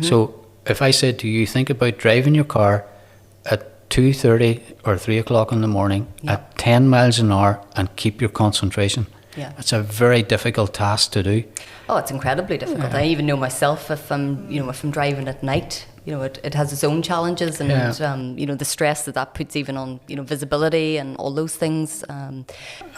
So if I said to you, think about driving your car at 2:30 or 3 o'clock in the morning at 10 miles an hour and keep your concentration. Yeah. It's a very difficult task to do. Oh, it's incredibly difficult. I even know myself, if I'm driving at night, it has its own challenges, and the stress that puts even on visibility and all those things. And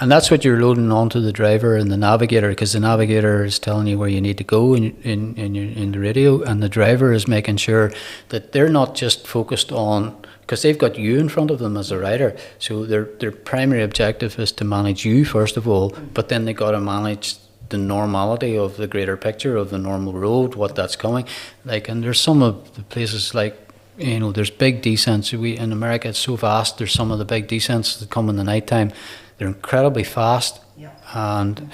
that's what you're loading onto the driver and the navigator, because the navigator is telling you where you need to go in the radio, and the driver is making sure that they're not just focused on, because they've got you in front of them as a rider. So their primary objective is to manage you first of all, but then they got to manage the normality of the greater picture of the normal road, what that's coming. And there's some of the places there's big descents. In America, it's so vast. There's some of the big descents that come in the nighttime. They're incredibly fast. Yeah. And,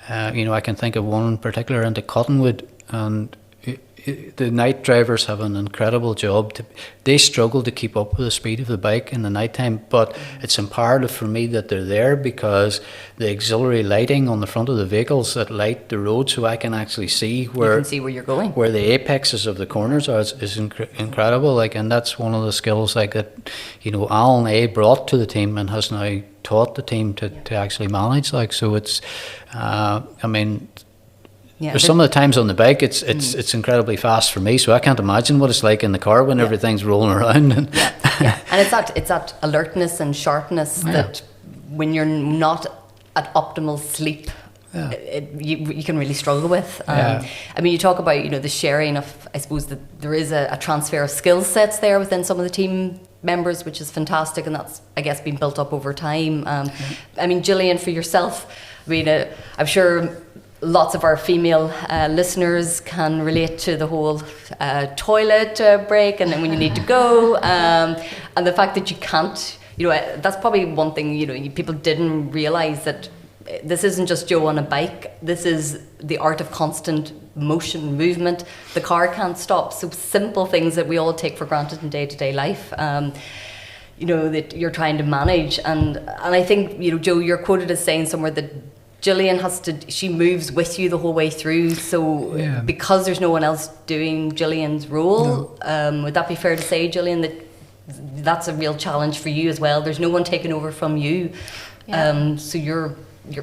I can think of one in particular into Cottonwood, and the night drivers have an incredible job. They struggle to keep up with the speed of the bike in the nighttime, but it's imperative for me that they're there, because the auxiliary lighting on the front of the vehicles that light the road, so I can actually see where you're going, where the apexes of the corners are, is incredible. And that's one of the skills that Alan A brought to the team and has now taught the team to actually manage. So it's there's some of the times on the bike it's incredibly fast for me, so I can't imagine what it's like in the car when everything's rolling around. And it's that alertness and sharpness that when you're not at optimal sleep, you can really struggle with. You talk about the sharing of, I suppose that there is a transfer of skill sets there within some of the team members, which is fantastic, and that's, I guess, been built up over time. Gillian, for yourself, I'm sure lots of our female listeners can relate to the whole toilet break, and then when you need to go, and the fact that you can't, that's probably one thing, people didn't realise, that this isn't just Joe on a bike, this is the art of constant motion, movement. The car can't stop. So simple things that we all take for granted in day-to-day life, that you're trying to manage. And I think, Joe, you're quoted as saying somewhere that Gillian she moves with you the whole way through. So because there's no one else doing Gillian's role, would that be fair to say, Gillian, that that's a real challenge for you as well? There's no one taking over from you. So you're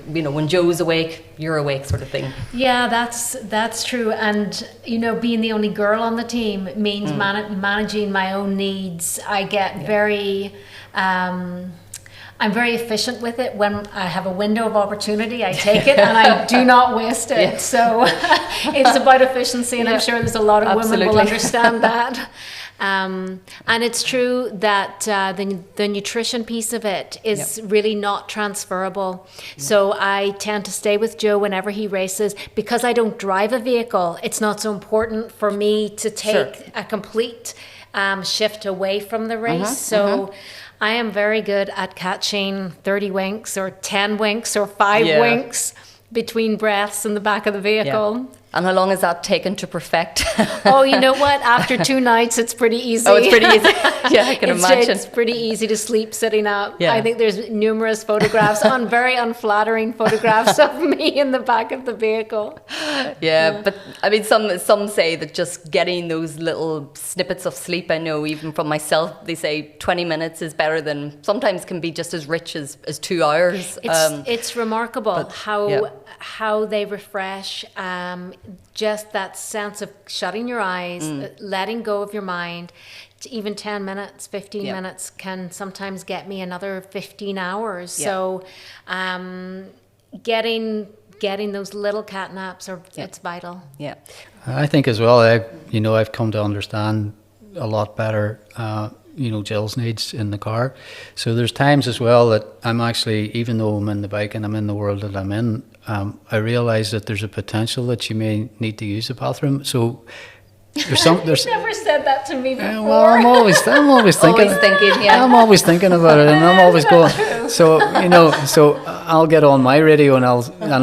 when Joe's awake, you're awake, sort of thing. Yeah, that's true. And being the only girl on the team means managing my own needs. I get very I'm very efficient with it. When I have a window of opportunity, I take it and I do not waste it. So it's about efficiency, and I'm sure there's a lot of women will understand that. And it's true that the nutrition piece of it is really not transferable. So I tend to stay with Joe whenever he races. Because I don't drive a vehicle, it's not so important for me to take a complete shift away from the race. I am very good at catching 30 winks or 10 winks or 5 winks between breaths in the back of the vehicle. And how long is that taken to perfect? Oh, you know what? After 2 nights, it's pretty easy. Oh, it's pretty easy. Yeah, I can imagine. It's pretty easy to sleep sitting up. Yeah. I think there's numerous photographs, very unflattering photographs of me in the back of the vehicle. Yeah, but some say that just getting those little snippets of sleep, I know even from myself, they say 20 minutes is better than, sometimes can be just as rich as 2 hours. It's remarkable how they refresh. Just that sense of shutting your eyes, letting go of your mind. Even 10 minutes, 15 minutes can sometimes get me another 15 hours. So getting those little cat naps, it's vital. Yeah. I think as well, I've come to understand a lot better Jill's needs in the car. So there's times as well that I'm actually, even though I'm in the bike and I'm in the world that I'm in, I realise that there's a potential that you may need to use the bathroom. So there's You've never said that to me before. Well, I'm always thinking. I'm always thinking about it, and I'm always going. So so I'll get on my radio and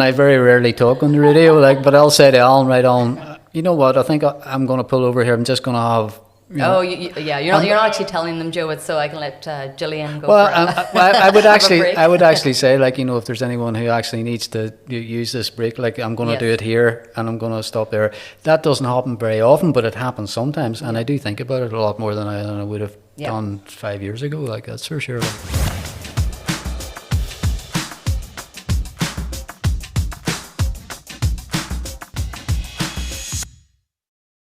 I very rarely talk on the radio. But I'll say to Alan, right on, you know what? I think I'm going to pull over here. I'm just going to have You're not actually telling them, Joe. It's so I can let Gillian go. Well, I would break. I would actually say, like, you know, if there's anyone who actually needs to use this break, like, I'm going to do it here and I'm going to stop there. That doesn't happen very often, but it happens sometimes, and I do think about it a lot more than I would have done 5 years ago. Like, that's for sure.